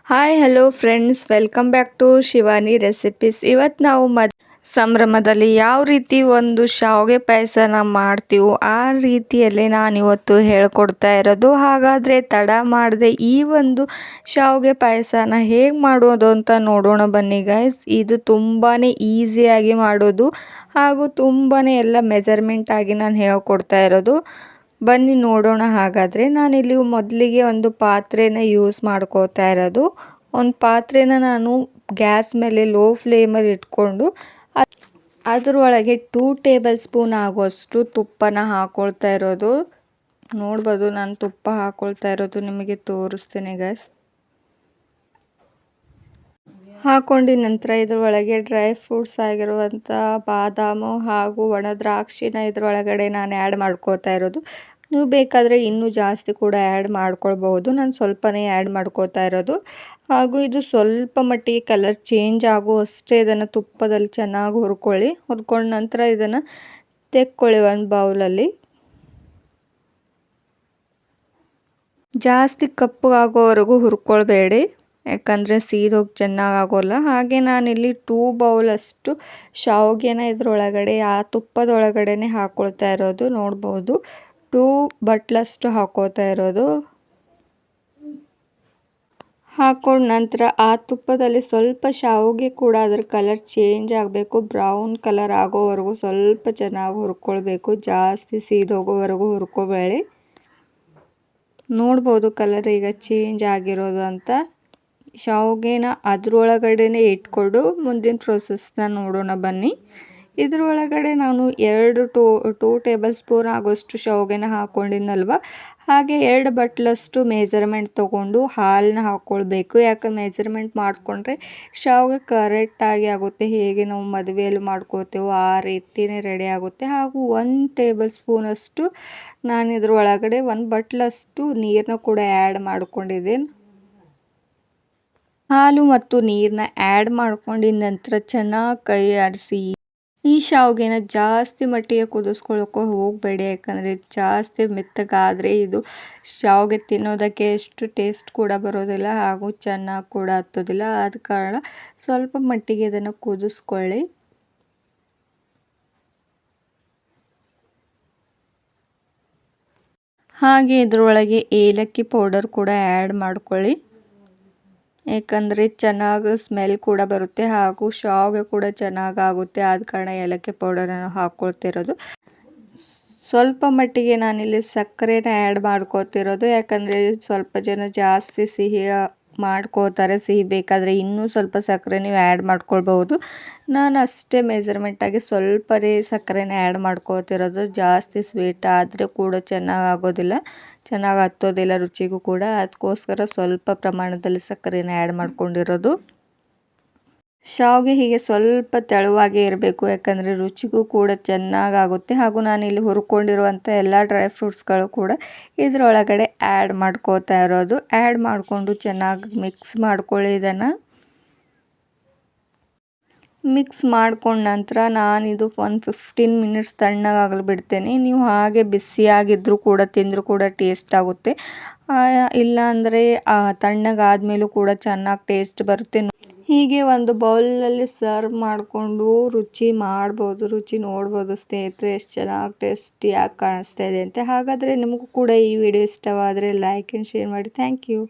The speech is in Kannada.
Hi hello friends, welcome back to Shivani recipes. ಇವತ್ತು ನಾವು ಸಂಭ್ರಮದಲ್ಲಿ ಯಾವ ರೀತಿ ಒಂದು ಶಾವಿಗೆ ಪಾಯಸನ ಮಾಡ್ತೀವೋ ಆ ರೀತಿಯಲ್ಲಿ ನಾನಿವತ್ತು ಹೇಳ್ಕೊಡ್ತಾ ಇರೋದು. ಹಾಗಾದರೆ ತಡ ಮಾಡದೆ ಈ ಒಂದು ಶಾವಿಗೆ ಪಾಯಸನ ಹೇಗೆ ಮಾಡೋದು ಅಂತ ನೋಡೋಣ ಬನ್ನಿ ಗೈಸ್. ಇದು ತುಂಬಾ ಈಸಿಯಾಗಿ ಮಾಡೋದು ಹಾಗೂ ತುಂಬಾ ಎಲ್ಲ ಮೆಜರ್ಮೆಂಟ್ ಆಗಿ ನಾನು ಹೇಳ್ಕೊಡ್ತಾ ಇರೋದು. ಬನ್ನಿ ನೋಡೋಣ. ಹಾಗಾದರೆ ನಾನಿಲ್ಲಿ ಮೊದಲಿಗೆ ಒಂದು ಪಾತ್ರೆನ ಯೂಸ್ ಮಾಡ್ಕೋತಾ ಇರೋದು. ಒಂದು ಪಾತ್ರೆನ ನಾನು ಗ್ಯಾಸ್ ಮೇಲೆ ಲೋ ಫ್ಲೇಮಲ್ಲಿ ಇಟ್ಕೊಂಡು ಅದರೊಳಗೆ 2 ಟೇಬಲ್ ಸ್ಪೂನ್ ಆಗುವಷ್ಟು ತುಪ್ಪನ ಹಾಕ್ಕೊಳ್ತಾ ಇರೋದು. ನೋಡ್ಬೋದು, ನಾನು ತುಪ್ಪ ಹಾಕ್ಕೊಳ್ತಾ ಇರೋದು ನಿಮಗೆ ತೋರಿಸ್ತೀನಿ ಗ್ಯಾಸ್. ಹಾಕ್ಕೊಂಡಿದ ನಂತರ ಇದರೊಳಗೆ ಡ್ರೈ ಫ್ರೂಟ್ಸ್ ಆಗಿರುವಂಥ ಬಾದಾಮು ಹಾಗೂ ಒಣ ದ್ರಾಕ್ಷಿನ ಇದರೊಳಗಡೆ ನಾನು ಆ್ಯಡ್ ಮಾಡ್ಕೋತಾ ಇರೋದು. ನೀವು ಬೇಕಾದರೆ ಇನ್ನೂ ಜಾಸ್ತಿ ಕೂಡ ಆ್ಯಡ್ ಮಾಡ್ಕೊಳ್ಬಹುದು. ನಾನು ಸ್ವಲ್ಪನೇ ಆ್ಯಡ್ ಮಾಡ್ಕೋತಾ ಇರೋದು. ಹಾಗೂ ಇದು ಸ್ವಲ್ಪ ಮಟ್ಟಿಗೆ ಕಲರ್ ಚೇಂಜ್ ಆಗುವಷ್ಟೇ ಇದನ್ನು ತುಪ್ಪದಲ್ಲಿ ಚೆನ್ನಾಗಿ ಹುರ್ಕೊಳ್ಳಿ. ಹುರ್ಕೊಂಡ ನಂತರ ಇದನ್ನು ತೆಕ್ಕೊಳ್ಳಿ ಒಂದು ಬೌಲಲ್ಲಿ. ಜಾಸ್ತಿ ಕಪ್ಪಗಾಗೋವರೆಗೂ ಹುರ್ಕೊಳ್ಬೇಡಿ, ಯಾಕಂದರೆ ಸೀದೋಗಿ ಚೆನ್ನಾಗಿ ಆಗೋಲ್ಲ. ಹಾಗೆ ನಾನಿಲ್ಲಿ 2 ಬೌಲಷ್ಟು ಶಾವಿಗೆನ ಇದರೊಳಗಡೆ ಆ ತುಪ್ಪದೊಳಗಡೆನೆ ಹಾಕ್ಕೊಳ್ತಾ ಇರೋದು. ನೋಡ್ಬೋದು, 2 ಬಟ್ಲಷ್ಟು ಹಾಕ್ಕೋತಾ ಇರೋದು. ಹಾಕ್ಕೊಂಡ ನಂತರ ಆ ತುಪ್ಪದಲ್ಲಿ ಸ್ವಲ್ಪ ಶಾವಿಗೆ ಕೂಡ ಅದರ ಕಲರ್ ಚೇಂಜ್ ಆಗಬೇಕು. ಬ್ರೌನ್ ಕಲರ್ ಆಗೋವರೆಗೂ ಸ್ವಲ್ಪ ಚೆನ್ನಾಗಿ ಹುರ್ಕೊಳ್ಬೇಕು. ಜಾಸ್ತಿ ಸೀದೋಗೋವರೆಗೂ ಹುರ್ಕೋಬೇಡಿ. ನೋಡ್ಬೋದು ಕಲರ್ ಈಗ ಚೇಂಜ್ ಆಗಿರೋದು ಅಂತ. ಶಾವಿಗೆನ ಅದರೊಳಗಡೆನೆ ಇಟ್ಕೊಂಡು ಮುಂದಿನ ಪ್ರೊಸೆಸ್ನ ನೋಡೋಣ ಬನ್ನಿ. ಇದರೊಳಗಡೆ ನಾನು 2 ಟೇಬಲ್ ಸ್ಪೂನ್ ಆಗೋಷ್ಟು ಶಾವಿಗೆನ ಹಾಕ್ಕೊಂಡಿದ್ನಲ್ವ, ಹಾಗೆ 2 ಬಟ್ಲಷ್ಟು ಮೆಜರ್ಮೆಂಟ್ ತೊಗೊಂಡು ಹಾಲನ್ನ ಹಾಕ್ಕೊಳ್ಬೇಕು. ಯಾಕಂದ್ರೆ ಮೆಜರ್ಮೆಂಟ್ ಮಾಡಿಕೊಂಡ್ರೆ ಶಾವಿಗೆ ಕರೆಕ್ಟಾಗಿ ಆಗುತ್ತೆ. ಹೇಗೆ ನಾವು ಮದುವೆಯಲ್ಲಿ ಮಾಡ್ಕೋತೇವೋ ಆ ರೀತಿಯೇ ರೆಡಿ ಆಗುತ್ತೆ. ಹಾಗೂ 1 ಟೇಬಲ್ ಸ್ಪೂನಷ್ಟು ನಾನು ಇದರೊಳಗಡೆ 1 ಬಟ್ಲಷ್ಟು ನೀರನ್ನ ಕೂಡ ಆ್ಯಡ್ ಮಾಡ್ಕೊಂಡಿದ್ದೀನಿ. ಹಾಲು ಮತ್ತು ನೀರನ್ನ ಆ್ಯಡ್ ಮಾಡ್ಕೊಂಡಿದ ನಂತರ ಚೆನ್ನಾಗಿ ಕೈ ಆಡಿಸಿ ಈ ಶಾವಿಗೆನ ಜಾಸ್ತಿ ಮಟ್ಟಿಗೆ ಕುದಿಸ್ಕೊಳ್ಳೋಕೆ ಹೋಗಬೇಡಿ. ಯಾಕಂದರೆ ಜಾಸ್ತಿ ಮೆತ್ತಗಾದರೆ ಇದು ಶಾವಿಗೆ ತಿನ್ನೋದಕ್ಕೆ ಎಷ್ಟು ಟೇಸ್ಟ್ ಕೂಡ ಬರೋದಿಲ್ಲ ಹಾಗೂ ಚೆನ್ನಾಗಿ ಕೂಡ ಹತ್ತೋದಿಲ್ಲ. ಆದ ಕಾರಣ ಸ್ವಲ್ಪ ಮಟ್ಟಿಗೆ ಇದನ್ನು ಕುದಿಸ್ಕೊಳ್ಳಿ. ಹಾಗೆ ಇದರೊಳಗೆ ಏಲಕ್ಕಿ ಪೌಡರ್ ಕೂಡ ಆ್ಯಡ್ ಮಾಡ್ಕೊಳ್ಳಿ. ಯಾಕಂದರೆ ಚೆನ್ನಾಗಿ ಸ್ಮೆಲ್ ಕೂಡ ಬರುತ್ತೆ ಹಾಗೂ ಶಾವಿಗೆ ಕೂಡ ಚೆನ್ನಾಗಾಗುತ್ತೆ. ಆದ ಕಾರಣ ಏಲಕ್ಕಿ ಪೌಡರನ್ನು ಹಾಕ್ಕೊಳ್ತಿರೋದು. ಸ್ವಲ್ಪ ಮಟ್ಟಿಗೆ ನಾನಿಲ್ಲಿ ಸಕ್ಕರೆನ ಆ್ಯಡ್ ಮಾಡ್ಕೋತಿರೋದು. ಯಾಕಂದರೆ ಸ್ವಲ್ಪ ಜನ ಜಾಸ್ತಿ ಸಿಹಿ ಮಾಡ್ಕೋತಾರೆ. ಸಿಹಿ ಬೇಕಾದರೆ ಇನ್ನೂ ಸ್ವಲ್ಪ ಸಕ್ಕರೆ ನೀವು ಆ್ಯಡ್ ಮಾಡ್ಕೊಳ್ಬಹುದು. ನಾನು ಅಷ್ಟೇ ಮೆಜರ್ಮೆಂಟಾಗಿ ಸ್ವಲ್ಪನೇ ಸಕ್ಕರೆನ ಆ್ಯಡ್ ಮಾಡ್ಕೋತಿರೋದು. ಜಾಸ್ತಿ ಸ್ವೀಟ್ ಆದರೆ ಕೂಡ ಚೆನ್ನಾಗಿ ಆಗೋದಿಲ್ಲ, ಚೆನ್ನಾಗಿ ಹತ್ತೋದಿಲ್ಲ ರುಚಿಗೂ ಕೂಡ. ಅದಕ್ಕೋಸ್ಕರ ಸ್ವಲ್ಪ ಪ್ರಮಾಣದಲ್ಲಿ ಸಕ್ಕರೆನ ಆ್ಯಡ್ ಮಾಡ್ಕೊಂಡಿರೋದು. ಶಾವಿಗೆ ಹೀಗೆ ಸ್ವಲ್ಪ ತೆಳುವಾಗೇ ಇರಬೇಕು, ಯಾಕಂದರೆ ರುಚಿಗೂ ಕೂಡ ಚೆನ್ನಾಗಾಗುತ್ತೆ. ಹಾಗೂ ನಾನಿಲ್ಲಿ ಹುರ್ಕೊಂಡಿರುವಂಥ ಎಲ್ಲ ಡ್ರೈ ಫ್ರೂಟ್ಸ್ಗಳು ಕೂಡ ಇದರೊಳಗಡೆ ಆ್ಯಡ್ ಮಾಡ್ಕೋತಾ ಇರೋದು. ಆ್ಯಡ್ ಮಾಡಿಕೊಂಡು ಚೆನ್ನಾಗಿ ಮಿಕ್ಸ್ ಮಾಡ್ಕೊಳ್ಳಿ. ಇದನ್ನು ಮಿಕ್ಸ್ ಮಾಡ್ಕೊಂಡ ನಂತರ ನಾನಿದು ಒಂದು 15 ಮಿನಿಟ್ಸ್ ತಣ್ಣಗಾಗಲು ಬಿಡ್ತೇನೆ. ನೀವು ಹಾಗೆ ಬಿಸಿಯಾಗಿದ್ದರೂ ಕೂಡ ತಿಂದರೂ ಕೂಡ ಟೇಸ್ಟ್ ಆಗುತ್ತೆ. ಇಲ್ಲ ಅಂದರೆ ತಣ್ಣಗಾದ್ಮೇಲೂ ಕೂಡ ಚೆನ್ನಾಗಿ ಟೇಸ್ಟ್ ಬರುತ್ತೆ. ಹೀಗೆ ಒಂದು ಬೌಲಲ್ಲಿ ಸರ್ವ್ ಮಾಡಿಕೊಂಡು ರುಚಿ ಮಾಡ್ಬೋದು. ರುಚಿ ನೋಡ್ಬೋದು ಸ್ನೇಹಿತರೆ, ಎಷ್ಟು ಚೆನ್ನಾಗಿ ಟೇಸ್ಟಿಯಾಗಿ ಕಾಣಿಸ್ತಾ ಇದೆ ಅಂತ. ಹಾಗಾದರೆ ನಿಮಗೂ ಕೂಡ ಈ ವಿಡಿಯೋ ಇಷ್ಟವಾದರೆ ಲೈಕ್ ಆ್ಯಂಡ್ ಶೇರ್ ಮಾಡಿ. Thank you.